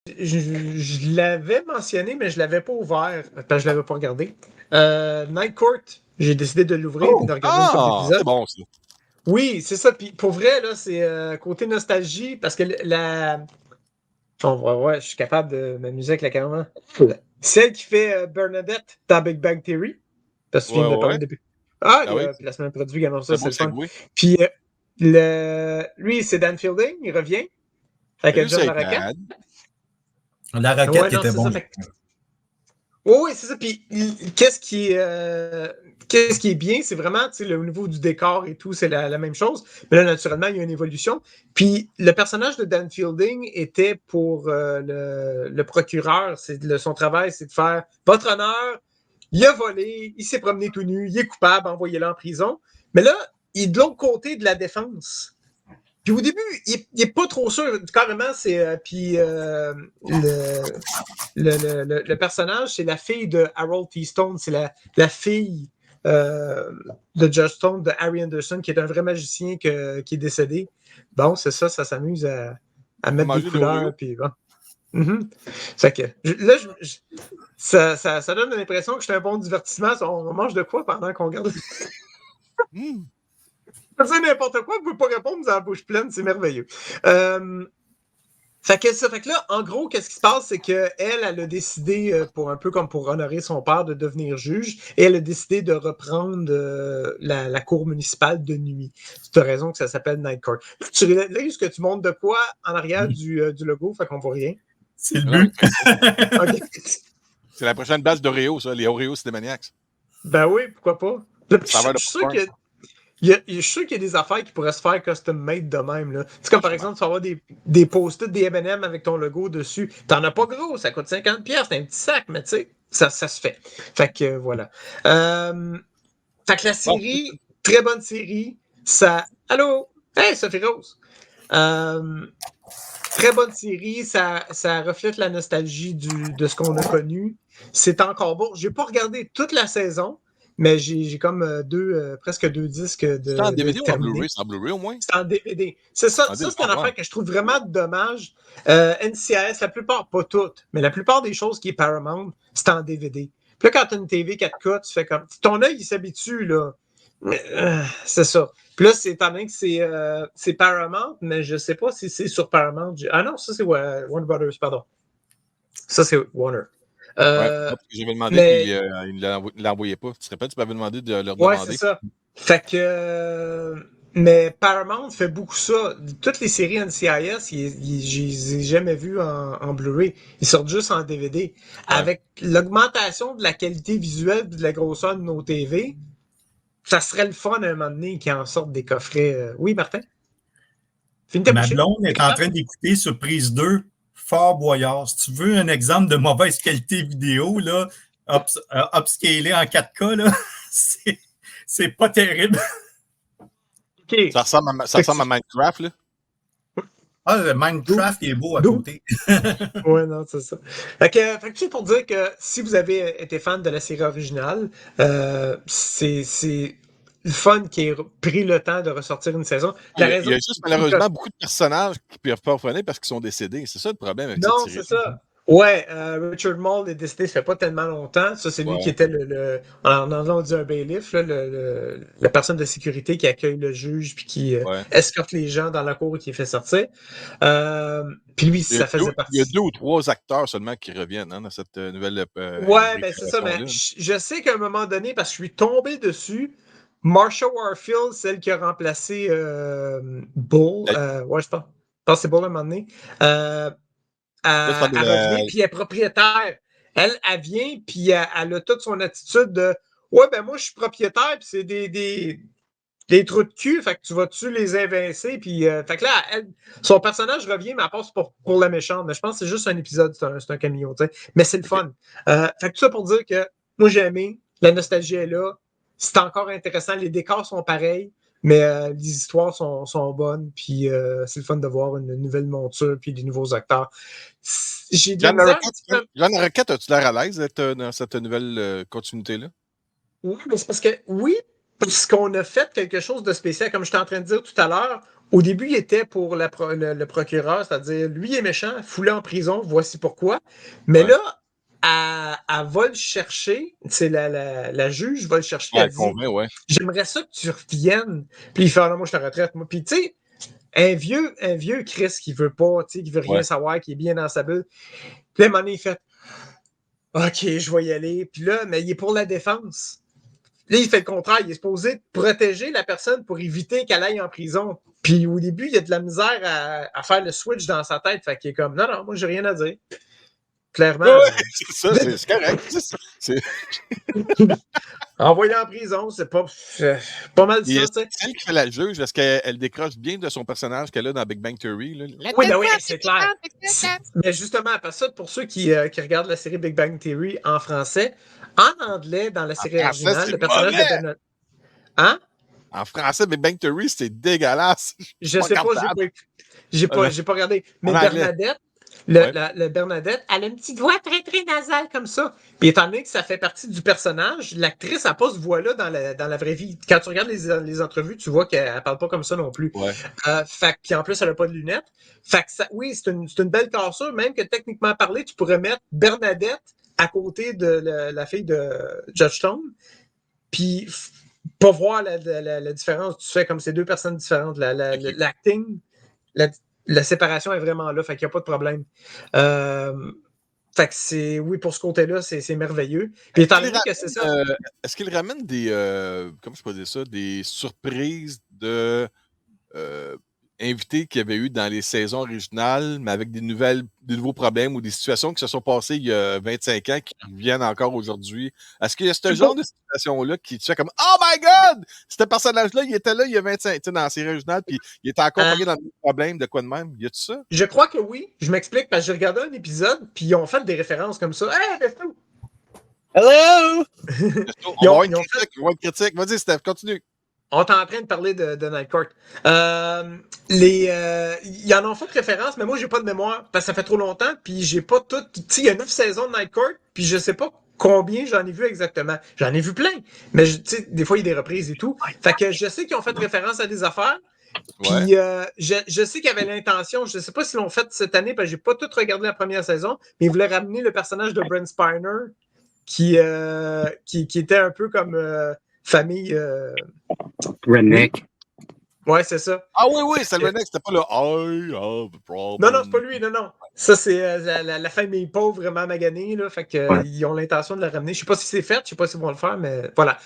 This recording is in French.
Je l'avais mentionné, mais je l'avais pas ouvert, parce que je l'avais pas regardé. Night Court, j'ai décidé de l'ouvrir et de regarder une couple d'épisodes. C'est bon, ça. Oui, c'est ça. Puis pour vrai, là, c'est côté nostalgie, parce que ouais, je suis capable de m'amuser avec la caméra. Celle qui fait Bernadette dans Big Bang Theory, parce que tu viens de parler depuis. Ah, il y a placement de produit également, ça, c'est le fun. Puis lui, c'est Dan Fielding, il revient. Avec John Larroquette. Larroquette était bon. Oui, c'est ça. Puis qu'est-ce qui est bien, c'est vraiment le niveau du décor et tout, c'est la même chose. Mais là, naturellement, il y a une évolution. Puis le personnage de Dan Fielding était pour le procureur. Son travail, c'est de faire votre honneur, il a volé, il s'est promené tout nu, il est coupable, envoyez-le en prison. Mais là, il est de l'autre côté de la défense. Puis au début, il est pas trop sûr. Carrément, c'est. Le personnage, c'est la fille de Harold T. Stone. C'est la fille de Josh Stone, de Harry Anderson, qui est un vrai magicien qui est décédé. Bon, c'est ça s'amuse à mettre des couleurs. Puis bon. C'est que, là, ça donne l'impression que c'est un bon divertissement. On mange de quoi pendant qu'on regarde? C'est n'importe quoi, vous ne pouvez pas répondre, vous avez la bouche pleine, c'est merveilleux. Fait que là, en gros, qu'est-ce qui se passe, c'est qu'elle a décidé, pour un peu comme pour honorer son père, de devenir juge, et elle a décidé de reprendre la cour municipale de nuit. C'est la raison que ça s'appelle Night Court. Là, est-ce que tu montres de quoi en arrière du logo, fait qu'on voit rien? C'est le but. Okay. C'est la prochaine base d'Oreo, ça, les Oreo Cinemaniacs. Ben oui, pourquoi pas? Je suis sûr que je suis sûr qu'il y a des affaires qui pourraient se faire custom-made de même. C'est comme par exemple, tu vas avoir des post-it, des M&M avec ton logo dessus. T'en as pas gros, ça coûte 50$, c'est un petit sac, mais tu sais, ça se fait. Fait que voilà. Fait que la série, très bonne série. Allô? Hey, Sophie Rose! Très bonne série, ça reflète la nostalgie de ce qu'on a connu. C'est encore bon. J'ai pas regardé toute la saison, mais j'ai comme presque 2 disques de. C'est en DVD ou en Blu-ray? C'est en Blu-ray au moins? C'est en DVD. C'est ça. Ça, c'est une affaire que je trouve vraiment dommage. NCIS, la plupart, pas toutes, mais la plupart des choses qui est Paramount, c'est en DVD. Puis là, quand tu as une TV 4K, tu fais comme. Ton œil, il s'habitue, là. C'est ça. Puis là, c'est étant donné que c'est Paramount, mais je ne sais pas si c'est sur Paramount. Ah non, ça c'est Warner Brothers, pardon. Ça c'est Warner. J'avais demandé puis il ne l'envoyait pas. Tu te rappelles, tu m'avais demandé de leur demander. Ouais, c'est ça. Fait que. Mais Paramount fait beaucoup ça. Toutes les séries NCIS, je les ai jamais vues en Blu-ray. Ils sortent juste en DVD. Ouais. Avec l'augmentation de la qualité visuelle et de la grosseur de nos TV, ça serait le fun à un moment donné qu'ils en sortent des coffrets. Oui, Martin? Ma blonde est en train d'écouter sur Prise 2 Fort Boyard. Si tu veux un exemple de mauvaise qualité vidéo, là, upscalé en 4K, là, c'est pas terrible. Okay. Ça ressemble à Minecraft, là. Ah, le Minecraft il est beau à côté. Ouais, non, c'est ça. Fait que c'est pour dire que si vous avez été fan de la série originale, c'est le fun qui ait pris le temps de ressortir une saison. Il y a juste malheureusement beaucoup de personnages qui ne peuvent pas revenir parce qu'ils sont décédés. C'est ça le problème avec cette série. Non, c'est ça. Ouais, Richard Moll est décédé ça fait pas tellement longtemps. Ça, c'est lui qui était en anglais on dit un bailiff, la personne de sécurité qui accueille le juge puis qui escorte les gens dans la cour et qui les fait sortir. Puis lui, ça faisait partie. Il y a 2 ou 3 acteurs seulement qui reviennent dans cette nouvelle. Ouais, ben c'est ça. Mais je sais qu'à un moment donné, parce que je suis tombé dessus, Marsha Warfield, celle qui a remplacé Bull, ouais, je pense que c'est Bull à un moment donné. Elle revient, puis elle est propriétaire. Elle vient, puis elle a toute son attitude de ouais, ben moi, je suis propriétaire, puis c'est des trous de cul, fait que tu vas-tu les évincer, puis fait que là, son personnage revient, mais elle passe pour la méchante. Mais je pense que c'est juste un épisode, c'est un cameo, tu sais. Mais c'est le fun. Fait que tout ça pour dire que moi, j'ai aimé, la nostalgie est là, c'est encore intéressant, les décors sont pareils, mais les histoires sont bonnes, puis c'est le fun de voir une nouvelle monture, puis des nouveaux acteurs. J'ai John Larroquette, as-tu l'air à l'aise d'être dans cette nouvelle continuité-là? Oui, mais c'est parce qu'on a fait quelque chose de spécial, comme j'étais en train de dire tout à l'heure. au début, il était pour le procureur, c'est-à-dire, lui est méchant, foulé en prison, voici pourquoi. Mais là, elle va le chercher, c'est la juge va le chercher, elle dit « J'aimerais ça que tu reviennes. » Puis il fait « Non, moi, je te retraite. » Puis tu sais, un vieux Chris qui veut pas, qui veut rien savoir, qui est bien dans sa bulle. Puis là, à un moment donné, il fait « OK, je vais y aller. » Puis là, mais il est pour la défense. Là, il fait le contraire. Il est supposé protéger la personne pour éviter qu'elle aille en prison. Puis au début, il y a de la misère à faire le switch dans sa tête. Fait qu'il est comme, non, moi, j'ai rien à dire. Clairement. C'est ça, c'est correct. Envoyer en prison, c'est pas mal ça. C'est elle qui fait la juge. Est-ce qu'elle décroche bien de son personnage qu'elle a dans Big Bang Theory? Là? Oui, c'est clair. Mais justement, parce que pour ceux qui regardent la série Big Bang Theory en français, en anglais, dans la série originale, le personnage de Bernadette. Hein? En français, Big Bang Theory, c'est dégueulasse. Je sais pas, j'ai pas regardé. Mais Bernadette, le Bernadette, elle a une petite voix très, très nasale comme ça. Puis étant donné que ça fait partie du personnage, l'actrice n'a pas ce voix-là dans la vraie vie. Quand tu regardes les entrevues, tu vois qu'elle parle pas comme ça non plus. Puis en plus, elle n'a pas de lunettes. Fait que ça, oui, c'est une belle cassure, même que techniquement parlé, tu pourrais mettre Bernadette à côté de la fille de Judge Stone. Puis pas voir la différence. Tu fais comme ces deux personnes différentes. L'acting, la séparation est vraiment là, fait qu'il n'y a pas de problème. Fait que c'est, oui, pour ce côté-là, c'est merveilleux. Puis étant donné que c'est ça. Est-ce qu'il ramène des, comment je peux dire ça, des surprises de invités qu'il y avait eu dans les saisons originales, mais avec des nouveaux problèmes ou des situations qui se sont passées il y a 25 ans qui reviennent encore aujourd'hui? Est-ce qu'il y a ce genre de situation-là qui te fait comme « Oh my God! Ce personnage-là, il était là il y a 25 ans, tu sais, dans la série originale, puis il était encore pogné dans le problème de quoi de même. » Y a-tu ça? Je crois que oui. Je m'explique parce que j'ai regardé un épisode, puis ils ont fait des références comme ça. Hey, Resto! Hello! On va avoir une critique. Vas-y, Steph, continue. On est en train de parler de Night Court. Ils en ont fait référence, mais moi, j'ai pas de mémoire parce que ça fait trop longtemps, puis j'ai pas tout. Tu sais, il y a 9 saisons de Night Court, puis je sais pas combien j'en ai vu exactement. J'en ai vu plein, mais tu sais, des fois, il y a des reprises et tout. Fait que je sais qu'ils ont fait référence à des affaires. Puis je sais qu'il y avait l'intention, je sais pas s'ils l'ont fait cette année, parce que j'ai pas tout regardé la première saison, mais ils voulaient ramener le personnage de Brent Spiner, qui était un peu comme famille. Redneck. Ouais, c'est ça. Ah oui, c'est le Redneck, c'était pas le I have a problem. Non, c'est pas lui, non. Ça, c'est la famille pauvre vraiment maganée, là. Fait que ils ont l'intention de le ramener. Je sais pas si c'est fait, je sais pas s'ils vont le faire, mais voilà.